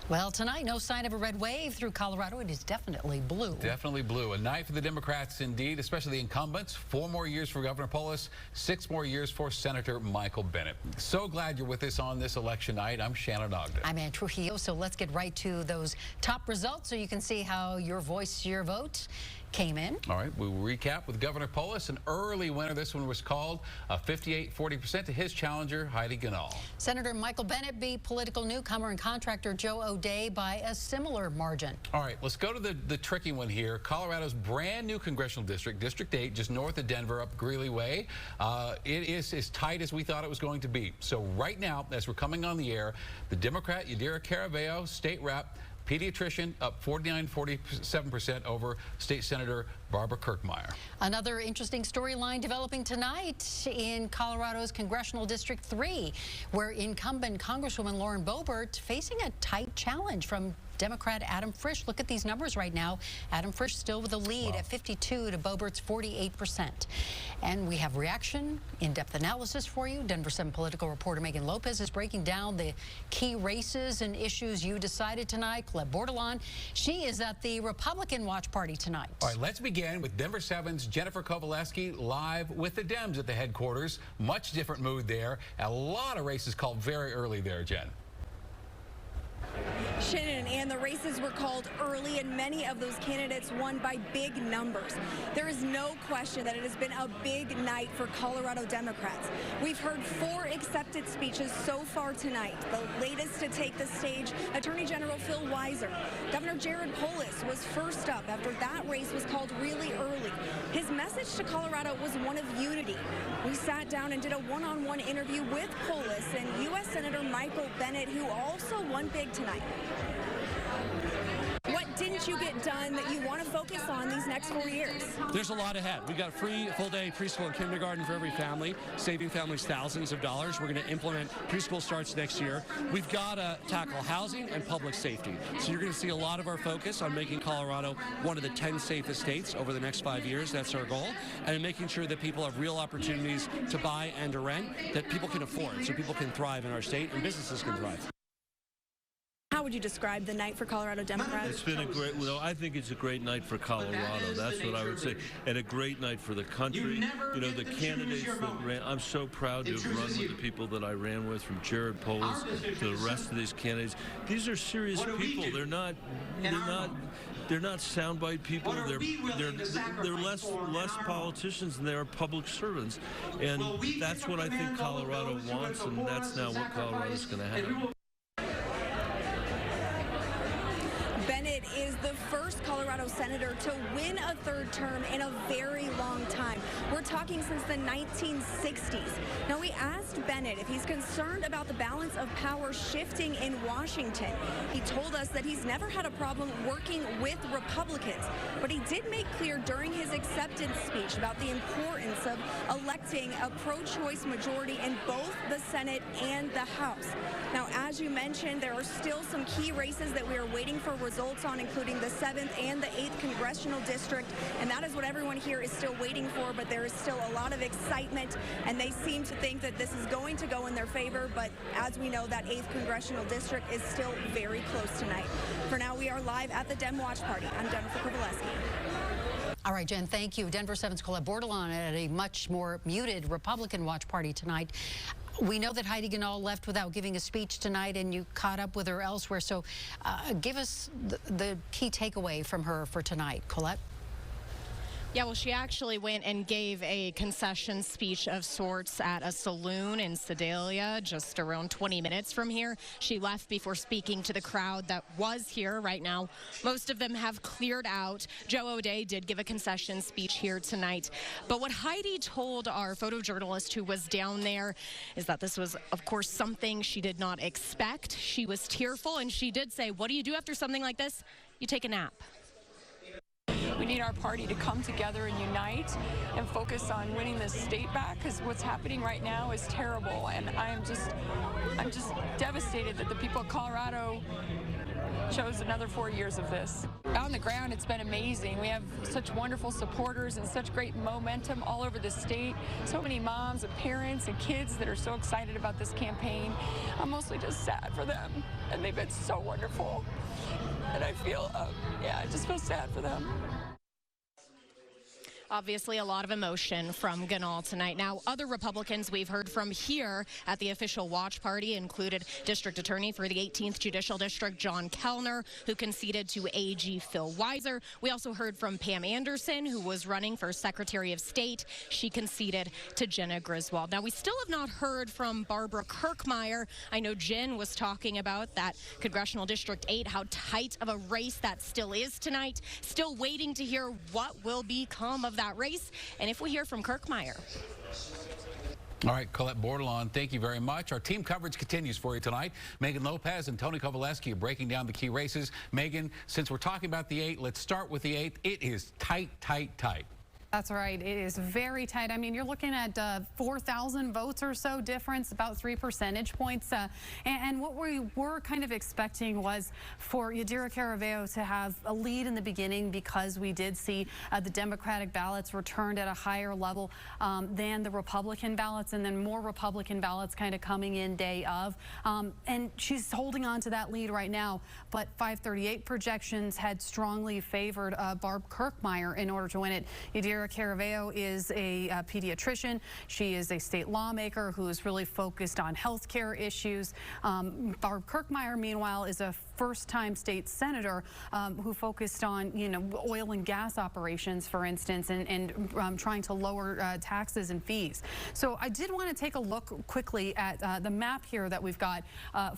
Well, tonight, no sign of a red wave through Colorado. It is definitely blue. Definitely blue. A night for the Democrats, indeed, especially the incumbents. 4 more years for Governor Polis, 6 more years for Senator Michael Bennet. So glad you're with us on this election night. I'm Shannon Ogden. I'm Ann Trujillo, so let's get right to those top results so you can see how your voice, your vote came in. All right, we'll recap with Governor Polis. An early winner. This one was called 58-40% to his challenger, Heidi Ganahl. Senator Michael Bennet beat political newcomer and contractor Joe O'Dea by a similar margin. All right, let's go to the tricky one here. Colorado's brand new congressional district, District 8, just north of Denver, up Greeley Way. It is as tight as we thought it was going to be. So right now, as we're coming on the air, the Democrat Yadira Caraveo, state rep, pediatrician, up 47% over State Senator Barbara Kirkmeyer. Another interesting storyline developing tonight in Colorado's Congressional District 3, where incumbent Congresswoman Lauren Boebert facing a tight challenge from Democrat Adam Frisch. Look at these numbers right now. Adam Frisch still with the lead at 52 to Boebert's 48%. And we have reaction, in-depth analysis for you. Denver7 political reporter Megan Lopez is breaking down the key races and issues you decided tonight. Colette Bordelon, she is at the Republican watch party tonight. All right, let's begin with Denver7's Jennifer Kowaleski live with the Dems at the headquarters. Much different mood there. A lot of races called very early there, Jen. Shannon, and the races were called early, and many of those candidates won by big numbers. There is no question that it has been a big night for Colorado Democrats. We've heard 4 accepted speeches so far tonight. The latest to take the stage, Attorney General Phil Weiser. Governor Jared Polis was first up after that race was called really early. His message to Colorado was one of unity. We sat down and did a one-on-one interview with Polis and U.S. Senator Michael Bennet, who also won big tonight. What didn't you get done that you want to focus on these next 4 years? There's a lot ahead. We've got free full-day preschool and kindergarten for every family, saving families thousands of dollars. We're going to implement preschool starts next year. We've got to tackle housing and public safety. So you're going to see a lot of our focus on making Colorado one of the 10 safest states over the next 5 years. That's our goal. And making sure that people have real opportunities to buy and to rent that people can afford, so people can thrive in our state and businesses can thrive. How would you describe the night for Colorado Democrats? It's been a great, well, I think it's a great night for Colorado. That's what I would say. And a great night for the country. You know, the candidates that ran, I'm so proud to have run with the people that I ran with, from Jared Polis to the rest of these candidates. These are serious people. They're not soundbite people. They're less politicians than they are public servants. And that's what I think Colorado wants, and that's now what Colorado's going to have. Bennet is the first Colorado senator to win a 3rd term in a very long time. We're talking since the 1960s. Now, we asked Bennet if he's concerned about the balance of power shifting in Washington. He told us that he's never had a problem working with Republicans, but he did make clear during his acceptance speech about the importance of electing a pro-choice majority in both the Senate and the House. Now, as you mentioned, there are still some key races that we are waiting for results on, including the 7th and the 8th congressional district, and that is what everyone here is still waiting for. But there is still a lot of excitement, and they seem to think that this is going to go in their favor. But as we know, that 8th congressional district is still very close tonight. For now, we are live at the Dem Watch Party. I'm Jennifer Kowaleski. All right, Jen, thank you. Denver7's Colette Bordelon at a much more muted Republican watch party tonight. We know that Heidi Ganahl left without giving a speech tonight, and you caught up with her elsewhere. So give us the key takeaway from her for tonight. Colette? Yeah, well, she actually went and gave a concession speech of sorts at a saloon in Sedalia, just around 20 minutes from here. She left before speaking to the crowd that was here right now. Most of them have cleared out. Joe O'Dea did give a concession speech here tonight. But what Heidi told our photojournalist who was down there is that this was, of course, something she did not expect. She was tearful, and she did say, what do you do after something like this? You take a nap. We need our party to come together and unite and focus on winning this state back, because what's happening right now is terrible, and I'm just devastated that the people of Colorado chose another 4 years of this. On the ground, it's been amazing. We have such wonderful supporters and such great momentum all over the state. So many moms and parents and kids that are so excited about this campaign. I'm mostly just sad for them. and they've been so wonderful. And I feel, yeah, I just feel sad for them. Obviously, a lot of emotion from Ganal tonight. Now, other Republicans we've heard from here at the official watch party included District Attorney for the 18th Judicial District, John Kellner, who conceded to AG Phil Weiser. We also heard from Pam Anderson, who was running for Secretary of State. She conceded to Jenna Griswold. Now, we still have not heard from Barbara Kirkmeyer. I know Jen was talking about that Congressional District 8, how tight of a race that still is tonight. Still waiting to hear what will become of that race, and if we hear from Kirkmeyer. All right, Colette Bordelon, thank you very much. Our team coverage continues for you tonight. Megan Lopez and Tony Kovaleski are breaking down the key races. Megan, since we're talking about the 8, let's start with the 8. It is tight, tight, tight. That's right. It is very tight. I mean, you're looking at 4,000 votes or so difference, about 3 percentage points. And what we were kind of expecting was for Yadira Caraveo to have a lead in the beginning, because we did see the Democratic ballots returned at a higher level than the Republican ballots, and then more Republican ballots kind of coming in day of. And she's holding on to that lead right now. But 538 projections had strongly favored Barb Kirkmeyer in order to win it. Yadira Caraveo is a pediatrician. She is a state lawmaker who is really focused on health care issues. Barb Kirkmeyer, meanwhile, is a first-time state senator who focused on, oil and gas operations, for instance, and trying to lower taxes and fees. So I did want to take a look quickly at the map here that we've got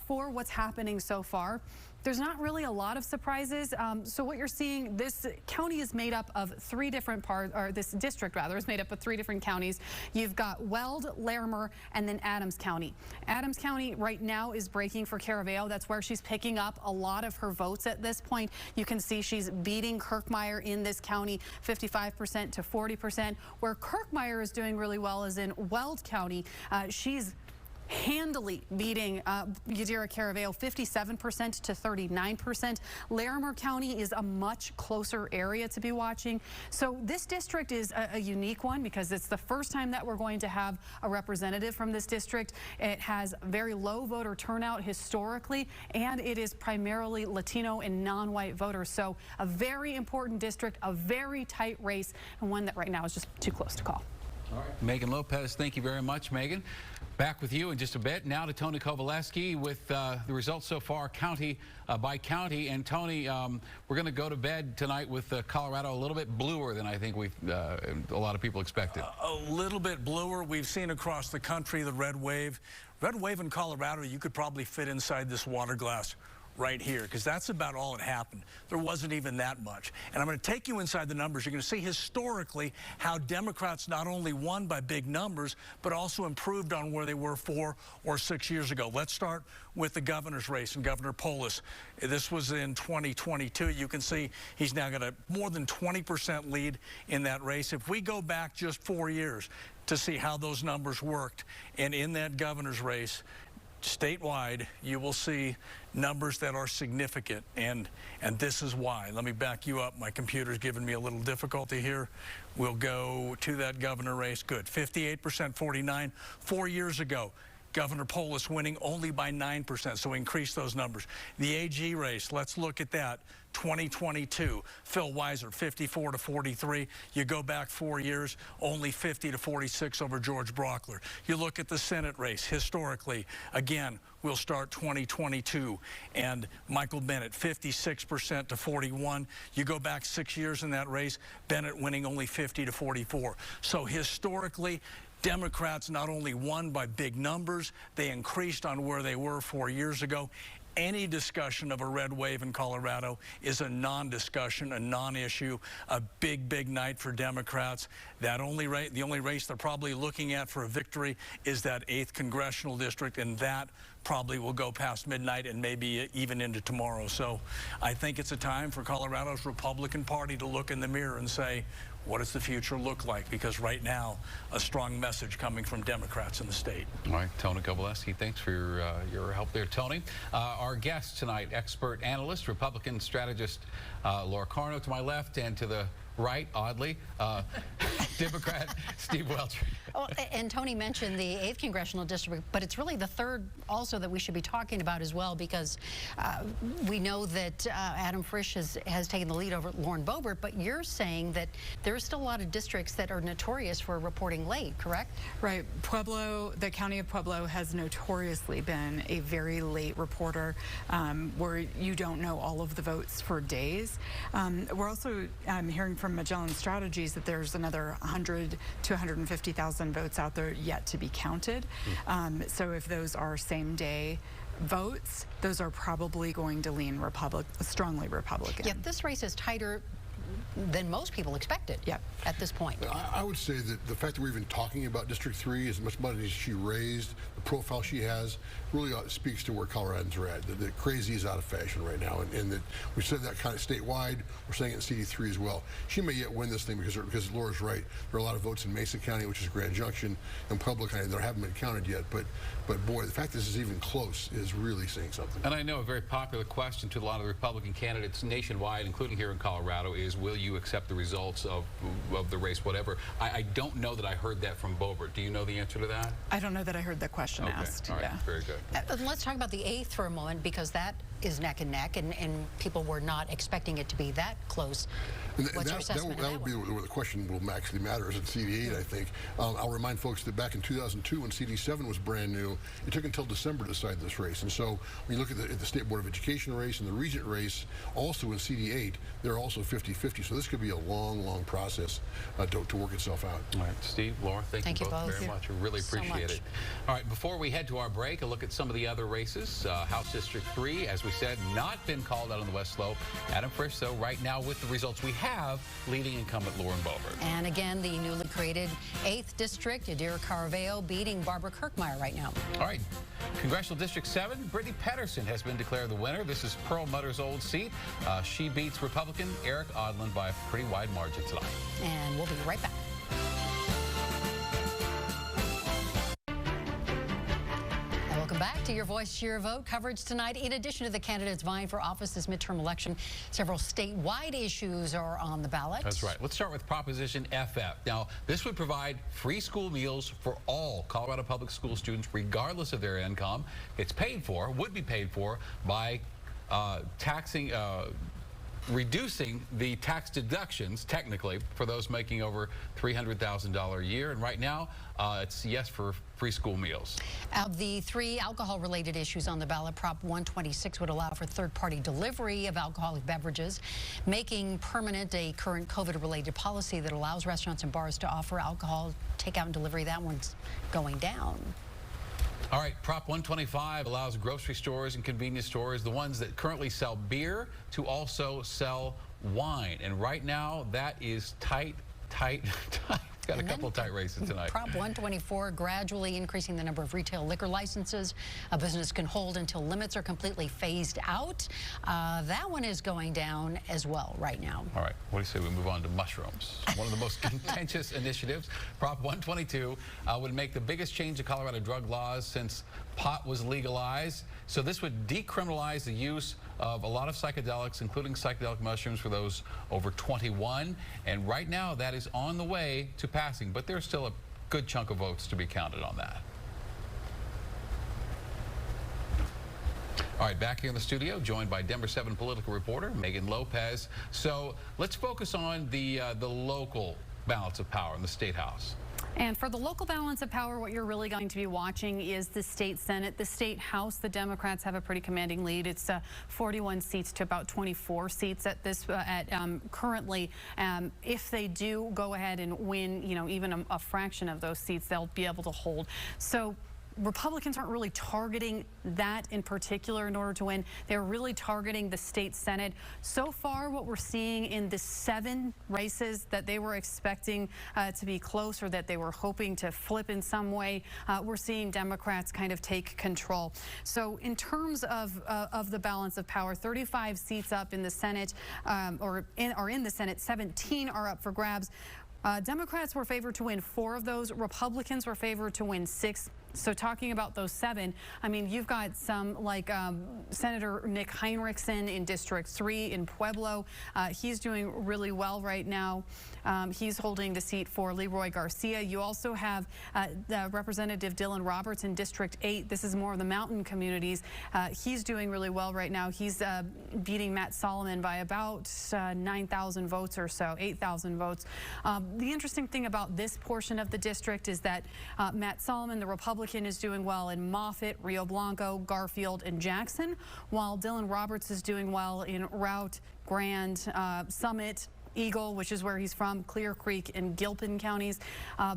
for what's happening so far. There's not really a lot of surprises. So what you're seeing, this county is made up of 3 different parts, or this district rather is made up of 3 different counties. You've got Weld, Larimer, and then Adams County. Adams County right now is breaking for Caraveo. That's where she's picking up a lot of her votes at this point. You can see she's beating Kirkmeyer in this county 55% to 40%. Where Kirkmeyer is doing really well is in Weld County. She's handily beating Yadira Caraveo 57% to 39%. Larimer County is a much closer area to be watching. So this district is a unique one because it's the first time that we're going to have a representative from this district. It has very low voter turnout historically, and it is primarily Latino and non-white voters. So a very important district, a very tight race, and one that right now is just too close to call. All right. Megan Lopez, thank you very much, Megan. Back with you in just a bit. Now to Tony Kovaleski with the results so far, county by county. And Tony, we're going to go to bed tonight with Colorado a little bit bluer than I think a lot of people expected. A little bit bluer. We've seen across the country the red wave. Red wave in Colorado, you could probably fit inside this water glass right here, because that's about all that happened. There wasn't even that much. And I'm going to take you inside the numbers. You're going to see historically how Democrats not only won by big numbers, but also improved on where they were 4 or 6 years ago. Let's start with the governor's race and Governor Polis. This was in 2022. You can see he's now got a more than 20% lead in that race. If we go back just 4 years to see how those numbers worked, and in that governor's race, statewide, you will see numbers that are significant, and this is why. Let me back you up. My computer's giving me a little difficulty here. We'll go to that governor race. Good. 58%, 49. 4 years ago, Governor Polis winning only by 9%, so increase those numbers. The AG race, let's look at that. 2022, Phil Weiser, 54 to 43. You go back 4 years, only 50 to 46 over George Brockler. You look at the Senate race, historically, again, we'll start 2022, and Michael Bennett, 56% to 41. You go back 6 years in that race, Bennett winning only 50 to 44. So historically, Democrats not only won by big numbers, they increased on where they were 4 years ago. Any discussion of a red wave in Colorado is a non-discussion, a non-issue, a big, big night for Democrats. The only race they're probably looking at for a victory is that 8th congressional district, and that probably will go past midnight and maybe even into tomorrow. So I think it's a time for Colorado's Republican Party to look in the mirror and say, what does the future look like? Because right now, a strong message coming from Democrats in the state. All right, Tony Kowaleski, thanks for your help there, Tony. Our guest tonight, expert analyst, Republican strategist Laura Carno to my left, and to the right, oddly, Democrat Steve Welch. Oh, and Tony mentioned the 8th Congressional District, but it's really the 3rd also that we should be talking about as well, because we know that Adam Frisch has taken the lead over Lauren Boebert, but you're saying that there are still a lot of districts that are notorious for reporting late, correct? Right. Pueblo, the county of Pueblo has notoriously been a very late reporter, where you don't know all of the votes for days. We're also hearing from Magellan Strategies that there's another 100 to 150,000 votes out there yet to be counted. So if those are same-day votes, those are probably going to lean strongly Republican. Yet this race is tighter than most people expected. Yep. At this point. I would say that the fact that we're even talking about District 3, as much money as she raised, the profile she has, really speaks to where Coloradans are at. The crazy is out of fashion right now, and that we said that kind of statewide. We're saying it in CD3 as well. She may yet win this thing because Laura's right. There are a lot of votes in Mesa County, which is Grand Junction, and Pueblo County that haven't been counted yet. But boy, the fact this is even close is really saying something. And I know a very popular question to a lot of the Republican candidates nationwide, including here in Colorado, is will you accept the results of the race, whatever? I don't know that I heard that from Boebert. Do you know the answer to that? I don't know that I heard the question asked. All right. Yeah. Very good. Let's talk about the 8th for a moment, because that is neck and neck, and people were not expecting it to be that close. What's your assessment of that? That would be where the question will actually matter, is in CD8, I think. I'll remind folks that back in 2002, when CD7 was brand new, it took until December to decide this race. And so when you look at the State Board of Education race and the Regent race, also in CD8, they're also 50-50. So this could be a long, long process to work itself out. All right, Steve, Laura, thank you both very much. We really appreciate it. All right, before we head to our break, a look at some of the other races. House District 3, as we said, not been called out on the West Slope. Adam Frisch, though, right now with the results we have, leading incumbent Lauren Boebert. And again, the newly created 8th District, Yadira Caraveo beating Barbara Kirkmeyer right now. All right, Congressional District 7, Brittany Pedersen has been declared the winner. This is Pearl Mutter's old seat. She beats Republican Eric Odland by a pretty wide margin tonight. And we'll be right back. Welcome back to Your Voice, Your Vote coverage tonight. In addition to the candidates vying for office this midterm election, several statewide issues are on the ballot. That's right. Let's start with Proposition FF. Now, this would provide free school meals for all Colorado public school students, regardless of their income. It's paid for, would be paid for by reducing the tax deductions, technically, for those making over $300,000 a year. And right now, it's yes for free school meals. Of the 3 alcohol-related issues on the ballot, Prop 126 would allow for third-party delivery of alcoholic beverages, making permanent a current COVID-related policy that allows restaurants and bars to offer alcohol takeout and delivery. That one's going down. All right, Prop 125 allows grocery stores and convenience stores, the ones that currently sell beer, to also sell wine. And right now, that is tight. Got a couple of tight races tonight. Prop 124 gradually increasing the number of retail liquor licenses a business can hold until limits are completely phased out. That one is going down as well right now. All right, what do you say we move on to mushrooms? One of the most contentious initiatives. Prop 122 would make the biggest change to Colorado drug laws since pot was legalized. So this would decriminalize the use of a lot of psychedelics, including psychedelic mushrooms, for those over 21. And right now, that is on the way to passing, but there's still a good chunk of votes to be counted on that. All right, back here in the studio, joined by Denver7 political reporter Megan Lopez. So let's focus on the local balance of power in the State House. And for the local balance of power, what you're really going to be watching is the state Senate. The state House, the Democrats have a pretty commanding lead. It's 41 seats to about 24 seats at this currently. If they do go ahead and win, even a fraction of those seats, they'll be able to hold. So Republicans aren't really targeting that in particular in order to win. They're really targeting the state Senate. So far, what we're seeing in the 7 races that they were expecting to be close or that they were hoping to flip in some way, we're seeing Democrats kind of take control. So in terms of the balance of power, 35 seats up in the Senate are in the Senate, 17 are up for grabs. Democrats were favored to win 4 of those. Republicans were favored to win 6. So talking about those 7, I mean, you've got some like Senator Nick Heinrichsen in District 3 in Pueblo. He's doing really well right now. He's holding the seat for Leroy Garcia. You also have Representative Dylan Roberts in District 8. This is more of the mountain communities. He's doing really well right now. He's beating Matt Solomon by about 9,000 votes or so, 8,000 votes. The interesting thing about this portion of the district is that Matt Solomon, the Republican, is doing well in Moffett, Rio Blanco, Garfield, and Jackson, while Dylan Roberts is doing well in Routt, Grand, Summit, Eagle, which is where he's from, Clear Creek, and Gilpin counties.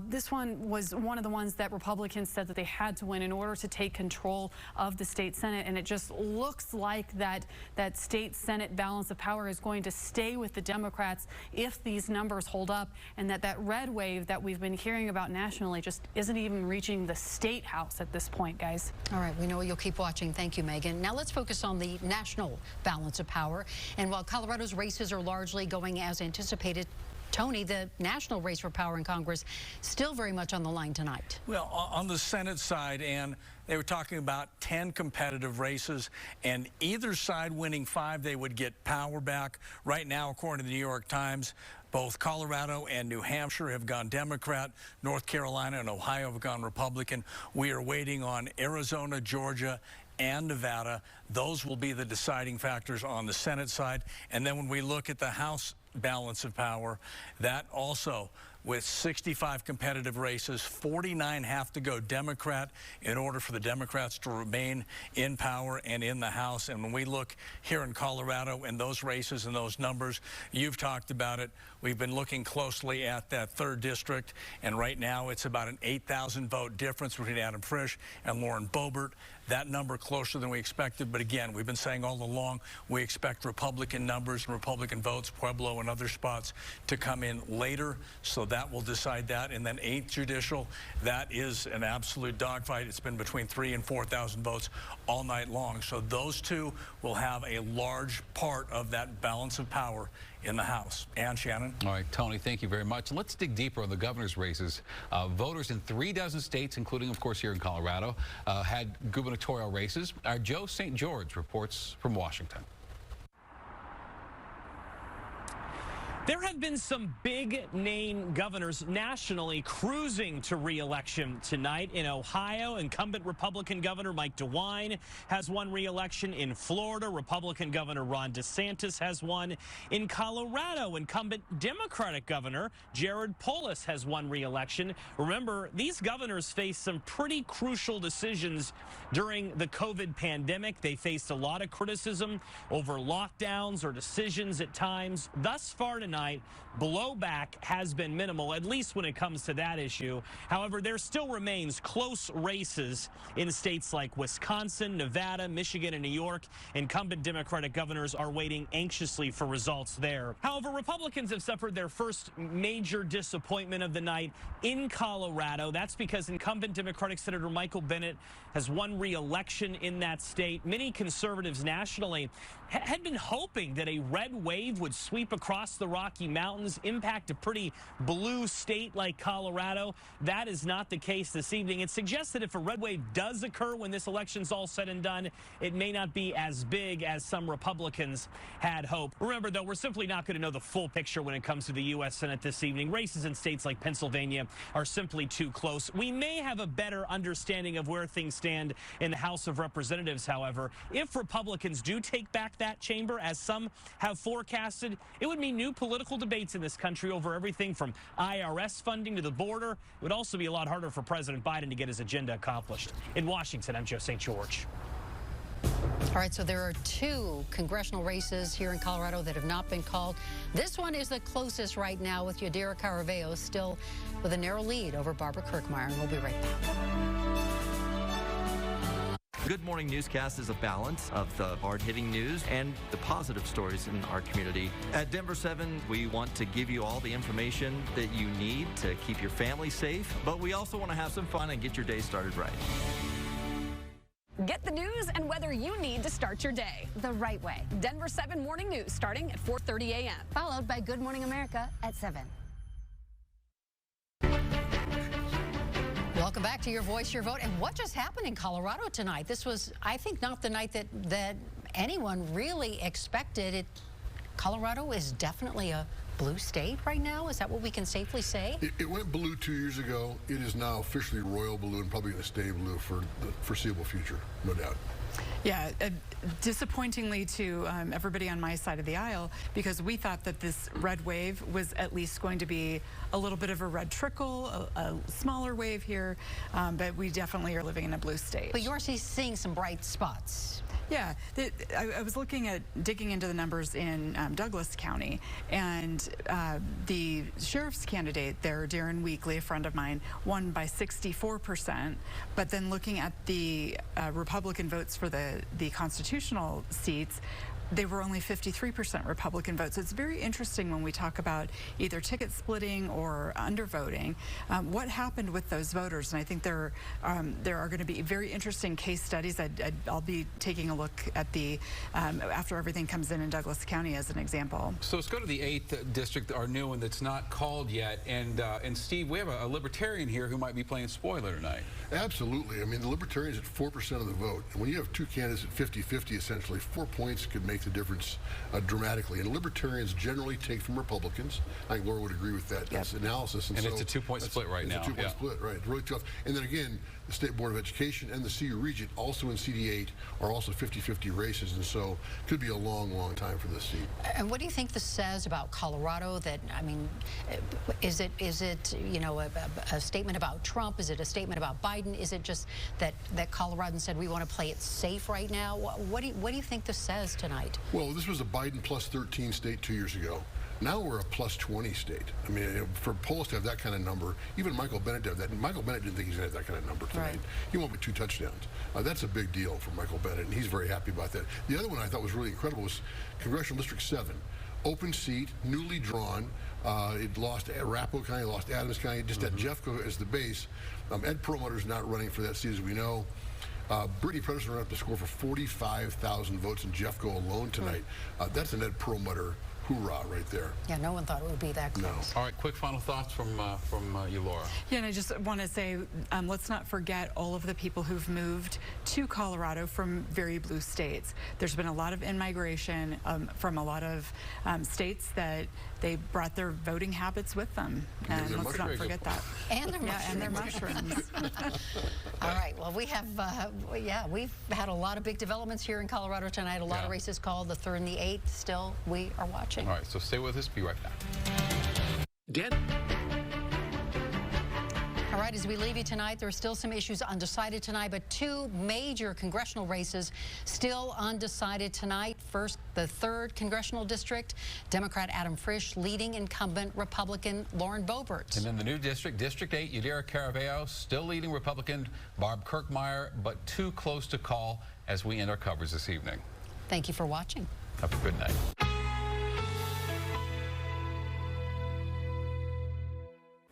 This one was one of the ones that Republicans said that they had to win in order to take control of the state Senate, and it just looks like that state Senate balance of power is going to stay with the Democrats if these numbers hold up, and that red wave that we've been hearing about nationally just isn't even reaching the state house at this point, guys. All right, we know you'll keep watching. Thank you, Megan. Now let's focus on the national balance of power. And while Colorado's races are largely going as anticipated, Tony, the national race for power in Congress still very much on the line tonight. Well, on the Senate side, and they were talking about 10 competitive races, and either side winning 5, they would get power back. Right now, according to the New York Times, both Colorado and New Hampshire have gone Democrat. North Carolina and Ohio have gone Republican. We are waiting on Arizona, Georgia, and Nevada. Those will be the deciding factors on the Senate side. And then when we look at the House balance of power, that also, with 65 competitive races, 49 have to go Democrat in order for the Democrats to remain in power and in the House. And when we look here in Colorado and those races and those numbers, you've talked about it. We've been looking closely at that 3rd district, and right now it's about an 8,000 vote difference between Adam Frisch and Lauren Boebert. That number closer than we expected, but again, we've been saying all along we expect Republican numbers and Republican votes, Pueblo and other spots, to come in later, so that will decide that. And then 8th judicial, that is an absolute dogfight. It's been between 3,000 and 4,000 votes all night long. So those 2 will have a large part of that balance of power in the House. And Shannon? All right, Tony, thank you very much. Let's dig deeper on the governor's races. Voters in 3 dozen states, including, of course, here in Colorado, had gubernatorial races. Our Joe St. George reports from Washington. There have been some big-name governors nationally cruising to re-election tonight. In Ohio, incumbent Republican Governor Mike DeWine has won re-election. In Florida, Republican Governor Ron DeSantis has won. In Colorado, incumbent Democratic Governor Jared Polis has won re-election. Remember, these governors faced some pretty crucial decisions during the COVID pandemic. They faced a lot of criticism over lockdowns or decisions at times. Thus far tonight, blowback has been minimal, at least when it comes to that issue. However, there still remains close races in states like Wisconsin, Nevada, Michigan, and New York. Incumbent Democratic governors are waiting anxiously for results there. However, Republicans have suffered their first major disappointment of the night in Colorado. That's because incumbent Democratic Senator Michael Bennet has won re-election in that state. Many conservatives nationally had been hoping that a red wave would sweep across the Rocky Mountains, impact a pretty blue state like Colorado. That is not the case this evening. It suggests that if a red wave does occur when this election's all said and done, it may not be as big as some Republicans had hoped. Remember, though, we're simply not going to know the full picture when it comes to the U.S. Senate this evening. Races in states like Pennsylvania are simply too close. We may have a better understanding of where things stand in the House of Representatives, however. If Republicans do take back that chamber, as some have forecasted, it would mean new political debates in this country over everything from IRS funding to the border. It would also be a lot harder for President Biden to get his agenda accomplished. In Washington, I'm Joe St. George. All right, so there are 2 congressional races here in Colorado that have not been called. This one is the closest right now, with Yadira Caraveo still with a narrow lead over Barbara Kirkmeyer. And we'll be right back. Good Morning Newscast is a balance of the hard-hitting news and the positive stories in our community. At Denver7, we want to give you all the information that you need to keep your family safe, but we also want to have some fun and get your day started right. Get the news and weather you need to start your day the right way. Denver7 Morning News starting at 4:30 a.m. Followed by Good Morning America at 7. Welcome back to Your Voice, Your Vote. And what just happened in Colorado tonight? This was, I think, not the night that anyone really expected. Colorado is definitely a blue state right now. Is that what we can safely say? It went blue 2 years ago. It is now officially royal blue and probably going to stay blue for the foreseeable future, no doubt. Yeah, disappointingly to everybody on my side of the aisle, because we thought that this red wave was at least going to be a little bit of a red trickle, a smaller wave here, but we definitely are living in a blue state. But you're seeing some bright spots. Yeah, I was looking at digging into the numbers in Douglas County, and the sheriff's candidate there, Darren Weekly, a friend of mine, won by 64%. But then looking at the Republican votes for the constitutional seats, they were only 53% Republican votes. So it's very interesting when we talk about either ticket splitting or undervoting, what happened with those voters. And I think there are going to be very interesting case studies. I'll be taking a look at the after everything comes in Douglas County as an example. So let's go to the 8th district, our new one that's not called yet. And Steve, we have a libertarian here who might be playing spoiler tonight. Absolutely. I mean, the libertarians at 4% of the vote. And when you have two candidates at 50-50, essentially, 4 points could make the difference dramatically. And libertarians generally take from Republicans. I think Laura would agree with that. That's analysis. And so it's a 2-point split right now. It's a 2-point split, right. It's really tough. And then again, the State Board of Education and the CU Regent, also in CD8, are also 50-50 races. And so it could be a long, long time for this seat. And what do you think this says about Colorado? That, I mean, is it you know, a statement about Trump? Is it a statement about Biden? Is it just that Coloradans said we want to play it safe right now? What do you think this says tonight? Well, this was a Biden plus 13 state 2 years ago. Now we're a plus 20 state. I mean, for polls to have that kind of number, even Michael Bennet did that. And Michael Bennet didn't think he's going to have that kind of number tonight. Right. He won with 2 touchdowns. That's a big deal for Michael Bennet, and he's very happy about that. The other one I thought was really incredible was Congressional District 7. Open seat, newly drawn. It lost Arapahoe County, lost Adams County, just had Jeffco as the base. Ed Perlmutter's not running for that seat, as we know. Brittany Pedersen ran up the score for 45,000 votes in Jeffco alone tonight. That's an Ed Perlmutter hoorah right there. Yeah, no one thought it would be that close. No. All right, quick final thoughts from you, Laura. Yeah, and I just want to say, let's not forget all of the people who've moved to Colorado from very blue states. There's been a lot of in-migration from a lot of states that they brought their voting habits with them. And let's not forget that. And their mushrooms. And their mushrooms. All right, well, we have, we've had a lot of big developments here in Colorado tonight. A lot of races called, the 3rd and the 8th. Still, we are watching. All right, so stay with us. Be right back. All right, as we leave you tonight, there are still some issues undecided tonight, but 2 major congressional races still undecided tonight. First, the 3rd congressional district, Democrat Adam Frisch leading incumbent Republican Lauren Boebert. And then the new district, District 8, Yadira Caraveo, still leading Republican Barb Kirkmeyer, but too close to call as we end our coverage this evening. Thank you for watching. Have a good night.